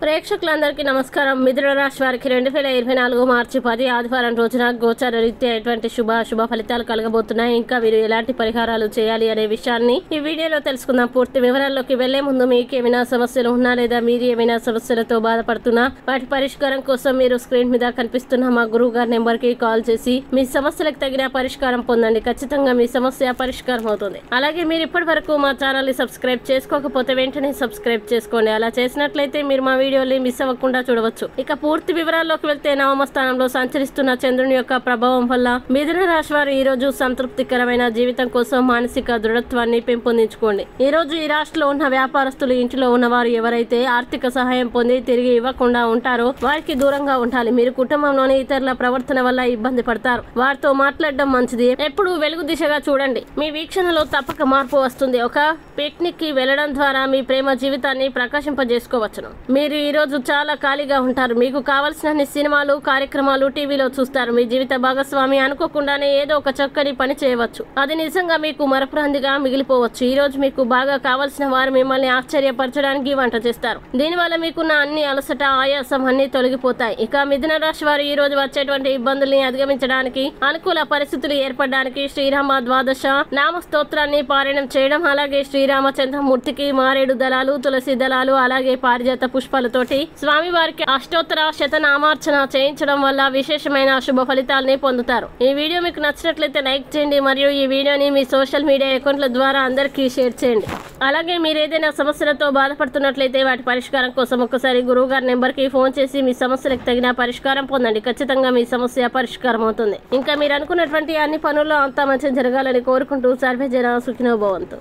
ప్రేక్షకులందరికీ నమస్కారం. మిథున రాశి వారికి 2024 మార్చి 10 ఆదివారం రోజున గోచార రీత్యా ఎటువంటి శుభ ఫలితాలు కలగబోతున్నాయి, ఇంకా మీరు ఎలాంటి పరిహారాలు చేయాలి అనే విషయాన్ని ఈ వీడియోలో తెలుసుకుందాం. పూర్తి వివరాల్లోకి వెళ్లే ముందు మీకు ఏమైనా సమస్యలు ఉన్నా లేదా మీరు ఏమైనా సమస్యలతో బాధపడుతున్నా వాటి పరిష్కారం కోసం మీరు స్క్రీన్ మీద కనిపిస్తున్న మా గురువు గారి నెంబర్ కి కాల్ చేసి మీ సమస్యలకు తగిన పరిష్కారం పొందండి. ఖచ్చితంగా మీ సమస్య పరిష్కారం అవుతుంది. అలాగే మీరు ఇప్పటి వరకు మా ఛానల్ ని సబ్స్క్రైబ్ చేసుకోకపోతే వెంటనే సబ్స్క్రైబ్ చేసుకోండి. అలా చేసినట్లయితే మీరు మా వీడియోని మిస్ అవ్వకుండా చూడవచ్చు. ఇక పూర్తి వివరాల్లోకి వెళ్తే నవమ స్థానంలో సంచరిస్తున్న చంద్రుని యొక్క ప్రభావం వల్ల మిథున రాశి వారు ఈ రోజు సంతృప్తికరమైన జీవితం కోసం మానసిక దృఢత్వాన్ని పెంపొందించుకోండి. ఈ రోజు ఈ రాష్ట్రంలో ఉన్న వ్యాపారస్తులు, ఇంటిలో ఉన్నవారు ఎవరైతే ఆర్థిక సహాయం పొంది తిరిగి ఇవ్వకుండా ఉంటారో వారికి దూరంగా ఉండాలి. మీరు కుటుంబంలోని ఇతరుల ప్రవర్తన వల్ల ఇబ్బంది పడతారు. వారితో మాట్లాడడం మంచిది. ఎప్పుడు వెలుగు దిశగా చూడండి. మీ వీక్షణలో తప్పక మార్పు వస్తుంది. ఒక పిక్నిక్ కి వెళ్లడం ద్వారా మీ ప్రేమ జీవితాన్ని ప్రకాశింపజేసుకోవచ్చును. మీరు ఈ రోజు చాలా ఖాళీగా ఉంటారు. మీకు కావలసిన సినిమాలు, కార్యక్రమాలు టీవీలో చూస్తారు. మీ జీవిత భాగస్వామి అనుకోకుండానే ఏదో ఒక చక్కని పని చేయవచ్చు. అది నిజంగా మీకు మరపురాందిగా మిగిలిపోవచ్చు. ఈ రోజు మీకు బాగా కావలసిన వారు మిమ్మల్ని ఆశ్చర్యపరచడానికి వంట చేస్తారు. దీనివల్ల మీకున్న అన్ని అలసట, ఆయాసం అన్ని తొలగిపోతాయి. ఇక మిథున రాశి వారు ఈ రోజు వచ్చేటువంటి ఇబ్బందుల్ని అధిగమించడానికి, అనుకూల పరిస్థితులు ఏర్పడడానికి శ్రీరామ ద్వాదశ నామ స్తోత్రాన్ని పారాయణం చేయడం, అలాగే శ్రీరామచంద్రమూర్తికి మారేడు దళాలు, తులసి దళాలు, అలాగే పారిజాత పుష్పాలతోటి స్వామివారికి అష్టోత్తర శతనామార్చన చేయించడం వల్ల విశేషమైన శుభ ఫలితాలని పొందుతారు. ఈ వీడియో మీకు నచ్చినట్లయితే లైక్ చేయండి మరియు ఈ వీడియోని మీ సోషల్ మీడియా అకౌంట్ల ద్వారా అందరికీ షేర్ చేయండి. అలాగే మీరు ఏదైనా సమస్యలతో బాధపడుతున్నట్లయితే వాటి పరిష్కారం కోసం ఒక్కసారి గురువు గారి నెంబర్ కి ఫోన్ చేసి మీ సమస్యలకు తగిన పరిష్కారం పొందండి. ఖచ్చితంగా మీ సమస్య పరిష్కారం అవుతుంది. ఇంకా మీరు అనుకున్నటువంటి అన్ని పనుల్లో అంతా మంచి జరగాలని కోరుకుంటూ సర్వే జన సుఖినో భవంతు.